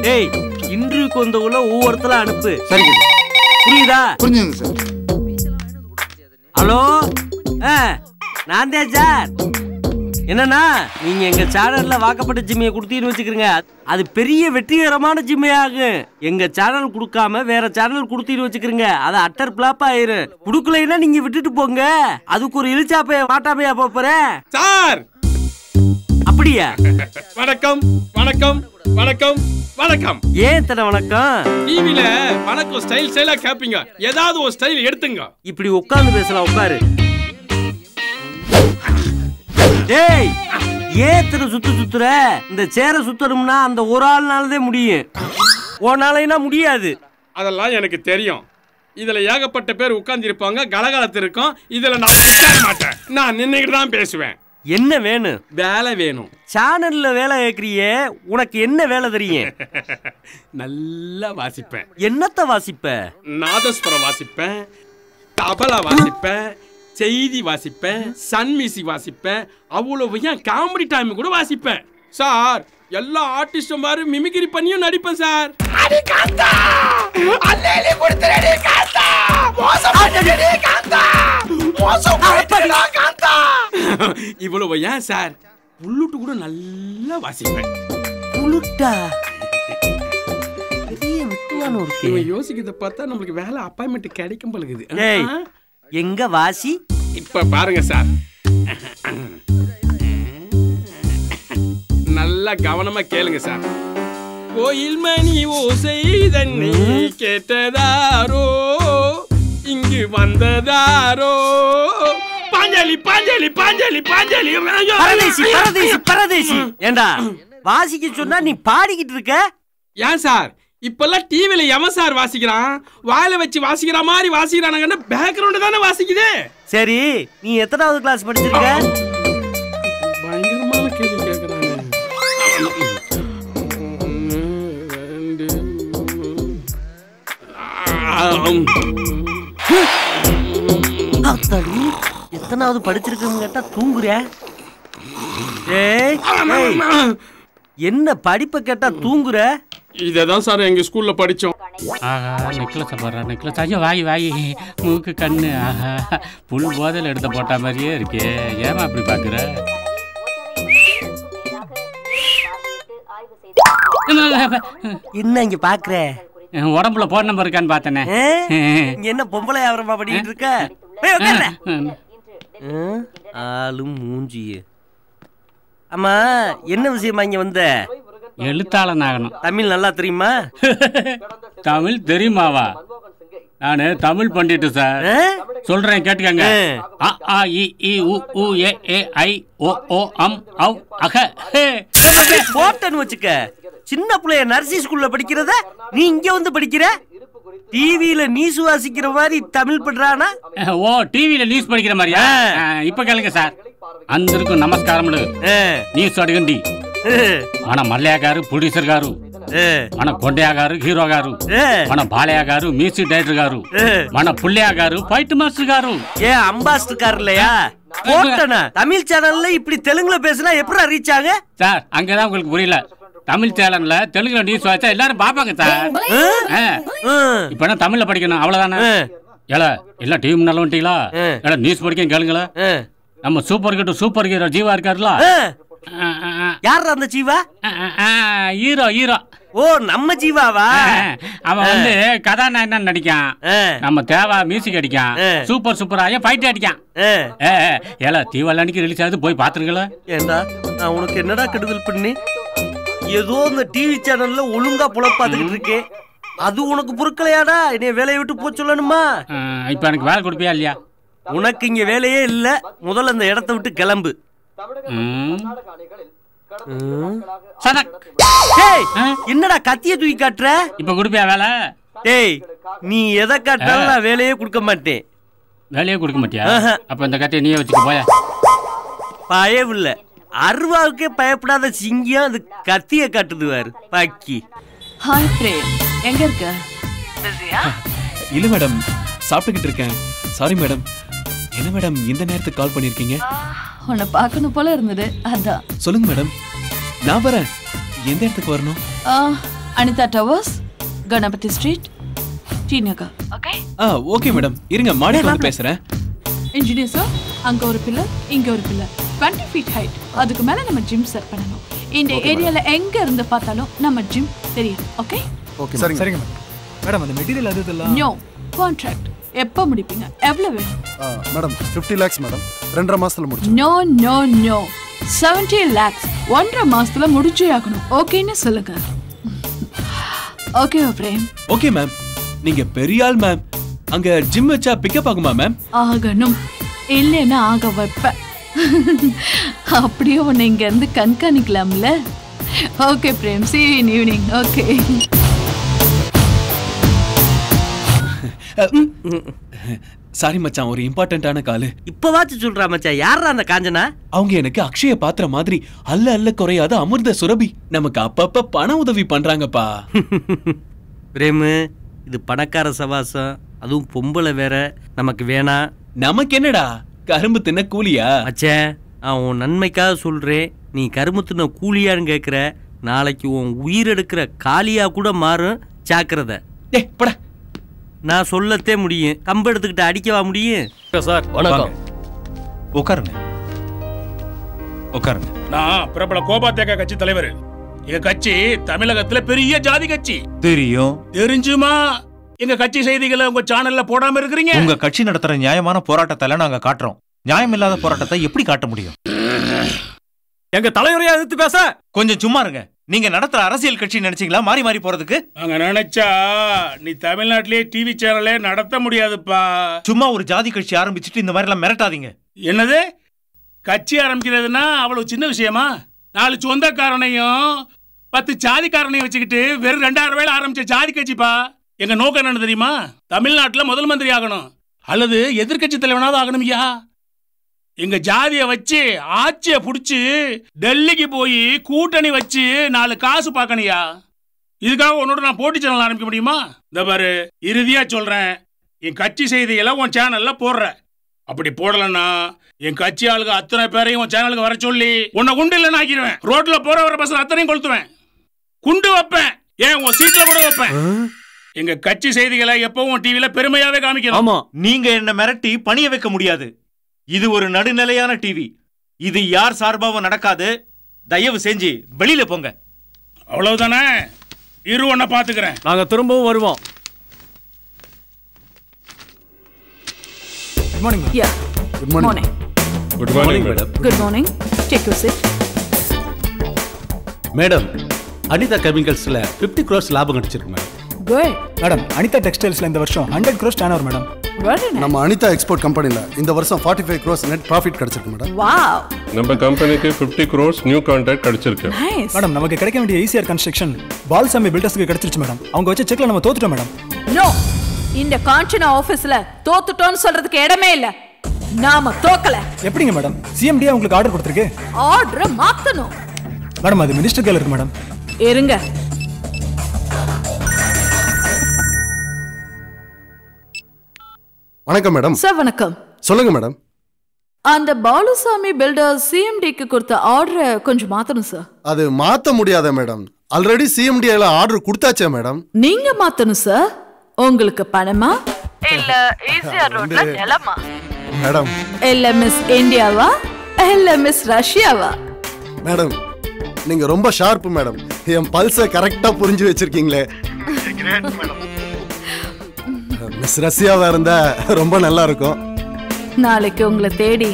டேய் இன்டர்வியூக்கு வந்தவங்கள ஒவ்வொருத்தர அனுப்பு. சரிங்க. புரியுதா? புரிஞ்சுங்க சார். ஹலோ, நான் தான் சார். என்னன்னா நீங்க எங்க சேனல்ல வாக்கப்பட்ட ஜிம்மையை கொடுத்தீங்கன்னு வச்சுக்கிறீங்க, அது பெரிய வெற்றிகரமான ஜிம்மே ஆகும். எங்க சேனல் கொடுக்காம வேற சேனல் கொடுத்தீங்கன்னு வச்சுக்கிறீங்க, அது அட்டர் பிளாப் ஆயிரும். கொடுக்கலைன்னா நீங்க விட்டுட்டு போங்க. அதுக்கு ஒரு இழிச்சாப்பைய மாட்டாமையா போறேன் சார். அப்படியா? வணக்கம் வணக்கம் வணக்கம் வணக்கம். ஏன் தர வணக்கம்? டிவில வணக்கம் ஸ்டைல் ஸ்டைலா கேப்பீங்க, ஏதாவது ஒரு ஸ்டைல் எடுத்துங்க. இப்படி உட்கார்ந்து பேசலாம், உட்காரு. டேய் ஏன் தர சுத்துற? இந்த சேர சுத்தணும்னா அந்த ஒரு ஆள்னாலதான் முடியும், ஓனாலைனா முடியாது. அதெல்லாம் எனக்கு தெரியும். இதுல ஏகப்பட்ட பேர் உட்கார்ந்து இருப்பாங்க, கலகலத்து இருக்கும். இதுல நான் உட்கார மாட்டேன், நான் நின்னுகிட்டு தான் பேசுவேன். என்ன வேணும்? வேலை வேணும். சேனல்ல வேலை கேக்குறியே, உனக்கு என்ன வேலை தெரியும்? நல்லா வாசிப்பேன். என்னத்த வாசிப்ப? நாதஸ்வரம் வாசிப்பேன், தபலா வாசிப்பேன், செய்தி வாசிப்பேன், சன் மியூசிக் வாசிப்பேன், அவ்வளவு ஏன் காமெடி டைம் கூட வாசிப்பேன் சார். எல்லா ஆர்டிஸ்டும் மாதிரி மிமிக்ரி பண்ணியும் நடிப்பேன் சார். அடி காந்தா அல்லேலி குடுத்துறடி காந்தா, மோசம் பண்ணடி காந்தா, மோசம் பண்ணடி காந்தா. இவ்வளவு ஏன் சார், புல்லுட்டு கூட நல்லா வாசிப்பேன். புல்லுட்டா? பெரிய விட்டுவான இருக்கு. இவன் யோசிக்கிறத பார்த்தா நமக்கு வேலை அப்பாயின்மெண்ட் கிடைக்கும் பழகுது. ஏய் எங்க வாசி? இப்ப பாருங்க சார், நல்லா கவனமா கேளுங்க சார். கோயில் மணி ஓசை தன்னை கேட்டதாரோ, இங்கு வந்ததாரோ, பாஞ்சாலி பாஞ்சாலி பாஞ்சாலி பாஞ்சாலி. பரதேசி பரதேசி பரதேசி. ஏண்டா வாசிக்க சொன்னா நீ பாடிக்கிட்டு இருக்க? ஏன் சார் இப்பெல்லாம் டிவில எவன் சார் வாசிக்கிறான்? வாயில வச்சு வாசிக்கிற மாதிரி வாசிக்கிறானுங்கன்னா பேக்ரவுண்ட் தானே வாசிக்குது. சரி நீ எத்தனாவது கிளாஸ் படிச்சிருக்க? பயங்கரமான கேள்வி கேக்குறாங்க. எத்தனாவது படிச்சிருக்கன்னு கேட்டா தூங்குற. ஏய் என்ன படிப்பை கேட்டா தூங்குற? இததான் சார் எங்க ஸ்கூல்ல படிச்சோம். ஆஹா நெக்லஸ் போடுறா நெக்லஸ். ஐயோ வாங்கி வாங்கி மூக்கு கண்ணு. ஆஹா புல் போதையில் எடுத்து போட்ட மாதிரியே இருக்கே, ஏமா அப்படி பாக்குற? என்ன இங்க பாக்குற? உடம்புல போன் நம்பர் இருக்கான்னு பார்த்தனே. என்ன பொம்பளை வியாபாரமா பண்ணிட்டு இருக்க? ஆளும் மூஞ்சியே. ஆமா என்ன விஷயமா இங்க வந்த? எழுத்தாளன் ஆகணும். தமிழ் நல்லா தெரியுமா? தமிழ் தெரியுமாவா? நானு தமிழ் பண்ணிட்டு சார். சொல்றேன் கேட்டுக்கங்க. அ ஆ இ ஈ உ ஊ ஏ ஏ ஐ ஓ ஓ அம் அவ் அக. போட்டன்னு வச்சுக்க. சின்ன பிள்ளைய நர்சி ஸ்கூல்ல படிக்கிறத நீ இங்க வந்து படிக்கிற? டிவில நியூஸ் வாசிக்கிற மாதிரி தமிழ் பண்றானா? ஓ டிவில நியூஸ் படிக்கிற மாதிரியா? இப்ப கேளுங்க சார். అందరికీ నమస్కారములు. న్యూస్ అడగండి. మన మల్లయ్య గారు ప్రొడ్యూసర్ గారు, మన కొండయ్య గారు హీరో గారు, మన బాలయ్య గారు మ్యూజిక్ డైరెక్టర్ గారు, మన పుల్లయ్య గారు ఫైట్ మాస్టర్ గారు. ஏன் அம்பாஸ்டர் கார் இல்லையா? போட்டனா தமிழ் சேனல்ல இப்படி தெலுங்குல பேசினா எப்படி ரீச் ஆக? சார் அங்கதான் உங்களுக்கு புரியல. தமிழ் சேனல்ல தெலுங்குல நியூஸ் வாச்சா எல்லாரும் பாப்பாங்க சார். இப்ப என்ன தமிழ்ல படிக்கணும் அவ்வளவுதானே? ஏல எல்லாம் டீம் நல்லா வந்துட்டீங்களா? எல்லாம் நியூஸ் படிக்க கேளுங்களா? நம்ம சூப்பர் ஹீரோ ஜீவா இருக்காருல. யார் அந்த ஜீவா? Hero hero. ஓ நம்ம ஜீவாவா? அவன் வந்து கதாநாயகன் நடிக்கான், நம்ம தேவா மியூசிக் அடிக்கான், சூப்பராய ஃபைட் அடிக்கான். ஏல தீவாளிக்கு ரிலீஸ் ஆகுது, போய் பாத்துருங்களா? ஏண்டா நான் உனக்கு என்னடா கெடுதல் பண்ணி? ஏதோ இந்த டிவி சேனல்ல ஒழுங்கா புலப்பாத்துக்கிட்டு இருக்கேன், அது உனக்கு பொறுக்கலையாடா? என்னைய வேலையை விட்டு போக சொல்லணுமா? இப்ப எனக்கு வேலை கொடுப்பியா இல்லையா? உனக்கு இங்க வேலையே இல்ல, முதல்ல இந்த இடத்தை விட்டு கிளம்பு. என்னடா கத்திய தூக்கி காட்டுற? இப்ப கொடுப்பியா வேலை? டேய் நீ எதை காட்டாலும் நான் வேலையே கொடுக்க மாட்டேன். வேலையே கொடுக்க மாட்டியா? அப்ப இந்த கத்தியை நீயே வச்சுக்க போய. பயவில்ல, அருவாவுக்கே பயப்படாத சிங்கம் அது கத்திய காட்டுது வாரு பாக்கி. ஹாய் பிரேம், எங்க இருக்க? இல்ல மேடம், சாப்பிட்டுக்கிட்டு இருக்கேன். Sorry madam. என்ன மேடம் இந்த நேரத்துக்கு கால் பண்ணிருக்கீங்க? உன்னை பார்க்கணும் போல இருந்தது, அதான். சொல்லுங்க மேடம், நான் வரேன். எந்த இடத்துக்கு வரணும்? Anitha towers, Ganapathi street, T Nagar. Okay? Okay madam, இருங்க மாடிக்கு வந்து பேசுறேன். இன்ஜினியர் சார், அங்க ஒரு பில்லர், இங்க ஒரு பில்லர், 20 feet ஹைட். அதுக்கு மேல நம்ம ஜிம் செட் பண்ணணும். இந்த ஏரியால எங்க இருந்து பார்த்தாலும் நம்ம ஜிம் தெரியும். ஓகே? ஓகே சரிங்க மேடம். மேடம் அந்த மெட்டீரியல் அதெல்லாம் நோ கான்ட்ராக்ட். எப்போ முடிப்பீங்க? எவ்வளவு வேணும்? Madam 50 lakhs madam. 2.5 மாசத்துல முடிச்சு. நோ நோ நோ 70 lakhs 1.5 மாசத்துல முடிச்சே ஆகணும். ஓகேன்னு சொல்லுங்க. Okay frame. ஓகே மேம், நீங்க பெரிய ஆள் மேம். அங்க ஜிம் வச்சா பிக்கப் ஆகுமா மேம்? ஆகணும், இல்லைன்னா ஆக வைப்பேன். அப்படியே உன்னை இங்க இருந்து கண்காணிக்கலாம்ல. Okay Prem, see you in evening. Okay. Sorry மச்சான், ஒரு இம்பார்ட்டன்ட்டான கால். இப்பவாச்சும் சொல்றா மச்சான், யாரா அந்த காஞ்சனா? அவங்க எனக்கு அக்ஷய பாத்திர மாதிரி அல்ல குறையாத அமிர்த சுரபி. நமக்கு அப்பப்ப பண உதவி பண்றாங்கப்பா. பிரேமு, இது பணக்கார சவாசம், அதுவும் பொம்பளை வேற. நமக்கு வேணாம். நமக்கு என்னடா, கரும்பு தின்ன கூலியா? மச்சான், நான் உன் நன்மைக்காக சொல்றேன். நீ கரும்பு தின்ன கூலியான்னு கேட்குற, நாளைக்கு உன் உயிர் எடுக்கிற காலியா கூட மாறும். ஜாக்கிரதை. பட, நான் சொல்லத்தே முடியும், கம்பு எடுத்துக்கிட்டு அடிக்கவா முடியும்? சார் வணக்கம். உட்காருங்க உட்காருங்க. நான் பிரபல கோபாத்தேக கட்சி தலைவர். எங்க கட்சி தமிழகத்துல பெரிய ஜாதி கட்சி. தெரியும். தெரிஞ்சுமா எங்க கட்சி செய்திகளை உங்க சேனல்ல போடாம இருக்கிறீங்க? உங்க கட்சி நடத்துற நியாயமான போராட்டத்தை நாங்க காட்டுறோம். நியாயம் இல்லாத போராட்டத்தை எப்படி காட்ட முடியும்? எங்க தலைவரையா எதிர்த்து பேச கொஞ்சம் சும்மா இருங்க. நீங்க நடத்துற அரசியல் கட்சி நினைச்சீங்களா மாறி மாறி போறதுக்கு? அங்க நினைச்சா நீ தமிழ்நாட்டிலேயே டிவி சேனலே நடத்த முடியாதுப்பா. சும்மா ஒரு ஜாதி கட்சி ஆரம்பிச்சுட்டு இந்த மாதிரி எல்லாம் மிரட்டாதீங்க. என்னது, கட்சி ஆரம்பிக்கிறதுனா அவ்வளவு சின்ன விஷயமா? 4 சொந்தக்காரனையும் 10 ஜாதிக்காரனையும் வச்சுக்கிட்டு வெறும் 2000 ரூபாயில ஆரம்பிச்ச ஜாதி கட்சிப்பா. எங்க நோக்கம் என்னன்னு தெரியுமா? தமிழ்நாட்டுல முதல் மந்திரி ஆகணும், அல்லது எதிர்கட்சி தலைவனாவது ஆகணும்யா. எங்க ஜாதியை வச்சு ஆட்சியை புடிச்சு டெல்லிக்கு போய் கூட்டணி வச்சு 4 காசு பார்க்கணியா. இதுக்காக உன்னோட நான் போட்டி சேனல் ஆரம்பிக்க முடியுமா? இந்த பாரு, இறுதியா சொல்றேன், என் கட்சி செய்திகளை உன் சேனல்ல போடுற. அப்படி போடலன்னா என் கட்சி ஆளுங்க அத்தனை பேரையும் உன் சேனலுக்கு வர சொல்லி உன்னை குண்டு இல்லைன்னு ஆக்கிடுவேன். ரோட்ல போற வர பஸ் அத்தனையும் கொளுத்துவேன், குண்டு வைப்பேன், ஏன் உன் சீட்ல கூட வைப்பேன். எங்க கட்சி செய்திகளை எப்பவும் டிவில பெருமையாவே காமிக்கணும். ஆமா, நீங்க என்ன மிரட்டி பணிய வைக்க முடியாது. இது ஒரு நடுநிலையான டிவி. இது யார் சார்பாவும் நடக்காது. தயவு செஞ்சு வெளியில போங்க. அவ்வளவுதானே? இரு, ஒன்ன பாத்துக்கிறேன். நாங்க திரும்பவும் வருவோம். Good morning. Yeah, good morning. Morning. Good morning madam. Good morning. Take you sit. Madam, Anitha கெமிக்கல்ஸ்ல 50 crores லாபம் கிடைச்சிருக்கு மேடம். குட். மேடம் அனிதா டெக்ஸ்டைல்ஸ்ல இந்த வருஷம் 100 crores turnover madam. Very nice. நம்ம அனிதா எக்ஸ்போர்ட் கம்பெனில இந்த வருஷம் 45 crores நெட் ப்ராஃபிட் கிடைச்சிருக்கு மேடம். வாவ், நம்ம கம்பெனிக்கு 50 crores நியூ கான்ட்ராக்ட் கிடைச்சிருக்கு. நைஸ். மேடம் நமக்கு கிடைக்க வேண்டிய ஈசிஆர் கன்ஸ்ட்ரக்ஷன் பால்சாமி பில்டர்ஸ்க்கு கிடைச்சிருச்சு மேடம். அவங்க வச்ச செக்ல நம்ம தோத்துட்டோம் மேடம். நோ, இந்த காஞ்சனா ஆபீஸ்ல தோத்துட்டோம்னு சொல்றதுக்கு இடமே இல்ல. நாம தோக்கல. எப்படிங்க மேடம்? சிஎம்டி உங்களுக்கு ஆர்டர் கொடுத்திருக்கு. ஆர்டர் மாத்தணும். மேடம் அது மினிஸ்டர் கையில இருக்கு மேடம். இருங்க. வணக்கம் மேடம். சார் வணக்கம். சொல்லுங்க மேடம். அந்த பாலுசாமி பில்டர் சிஎம்டிக்கு கொடுத்த ஆர்டரை கொஞ்சம் மாத்தணும் சார். அது மாத்த முடியாத மேடம். ஆல்ரெடி சிஎம்டில ஆர்டர் கொடுத்தாச்சே மேடம். நீங்க மாத்தணும் சார். உங்களுக்கு பணமா இல்ல ஈஸியா ரோட்ல நிலமா? மேடம் இல்ல மிஸ் இந்தியாவா இல்ல மிஸ் ரஷ்யாவா? மேடம் நீங்க ரொம்ப ஷார்ப் மேடம். என் பல்ஸை கரெக்டா புரிஞ்சு வச்சிருக்கீங்களே. மிஸ் ரஷ்யாவா இருந்தா ரொம்ப நல்லா இருக்கும். நாளைக்கு உங்களை தேடி.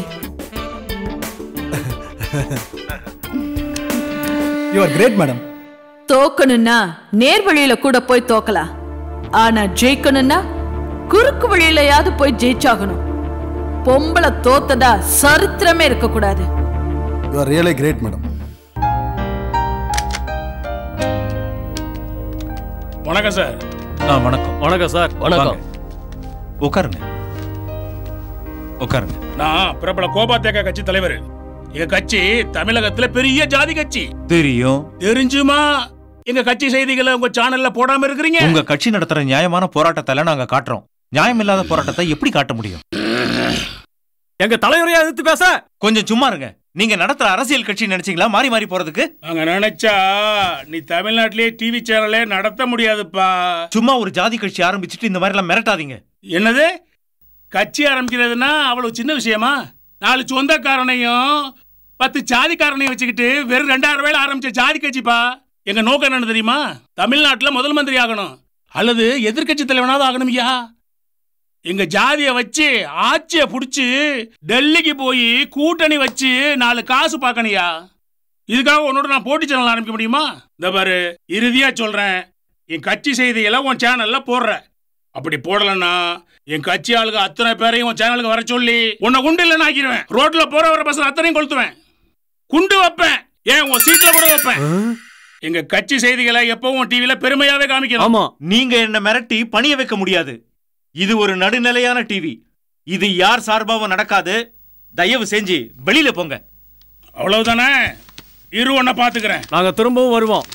You are great madam. தோக்கணும்னா நேர் வழியில கூட போய் தோக்கலாம். ஆனா ஜெயிக்கணும்னா குறுக்கு வழியிலயாவது போய் ஜெயிச்சாகணும். பொம்பளை தோத்ததா சரித்திரமே இருக்க கூடாது. You are really great madam. வணக்கம் சார். வணக்கம். வணக்கம் சார். வணக்கம். உட்காருங்க உட்காருங்க. நான் பிரபல கோபாத்தேக கட்சி தலைவர். எங்க கட்சி தமிழகத்துல பெரிய ஜாதி கட்சி. தெரியும். தெரிஞ்சுமா எங்க கட்சி செய்திகளை உங்க சேனல்ல போடாம இருக்கிறீங்க? உங்க கட்சி நடத்துற நியாயமான போராட்டத்தை நாங்க காட்டுறோம். நியாயம் இல்லாத போராட்டத்தை எப்படி காட்ட முடியும்? எங்க தலைவரையா எதிர்த்து பேச கொஞ்சம் சும்மா இருங்க. நீங்க நடத்துற அரசியல் கட்சி நினைச்சீங்களா மாறி மாறி போறதுக்கு? அங்க நினைச்சா நீ தமிழ்நாட்டிலேயே டிவி சேனலே நடத்த முடியாதுப்பா. சும்மா ஒரு ஜாதி கட்சி ஆரம்பிச்சுட்டு இந்த மாதிரி எல்லாம் மிரட்டாதீங்க. என்னது கட்சி ஆரம்பிக்கிறதுனா அவ்வளவு சின்ன விஷயமா? 4 சொந்தக்காரனையும் 10 ஜாதிக்காரனையும் வச்சுக்கிட்டு வெறும் 2000 ரூபாயில ஆரம்பிச்ச ஜாதி கட்சிப்பா. எங்க நோக்கம் என்ன தெரியுமா? தமிழ்நாட்டுல முதல் மந்திரி ஆகணும் அல்லது எதிர்கட்சி தலைவனாவது ஆகணும். ஐயா எங்க ஜாதியை வச்சு ஆட்சியை புடிச்சு டெல்லிக்கு போய் கூட்டணி வச்சு 4 காசு பார்க்கணியா. இதுக்காக உன்னோட நான் போட்டி சேனல் ஆரம்பிக்க முடியுமா? இந்த பாரு, இறுதியா சொல்றேன், என் கட்சி செய்திகளை உன் சேனல்ல போடுற. அப்படி போடலன்னா என் கட்சி ஆளுங்க அத்தனை பேரையும் உன் சேனலுக்கு வர சொல்லி உன்னை குண்டு இல்லைன்னு ஆக்கிடுவேன். ரோட்ல போற வர பசங்க அத்தனையும் கொளுத்துவேன், குண்டு வைப்பேன், ஏன் உன் சீட்ல கூட வைப்பேன். எங்க கட்சி செய்திகளை எப்பவும் டிவில பெருமையாவே காமிக்கணும். நீங்க என்ன மிரட்டி பணிய வைக்க முடியாது. இது ஒரு நடுநிலையான டிவி. இது யார் சார்பாவும் நடக்காது. தயவு செஞ்சு வெளியில போங்க. அவ்வளவுதானே? இரு, ஒன்ன பாத்துக்கிறேன். நாங்க திரும்பவும் வருவோம்.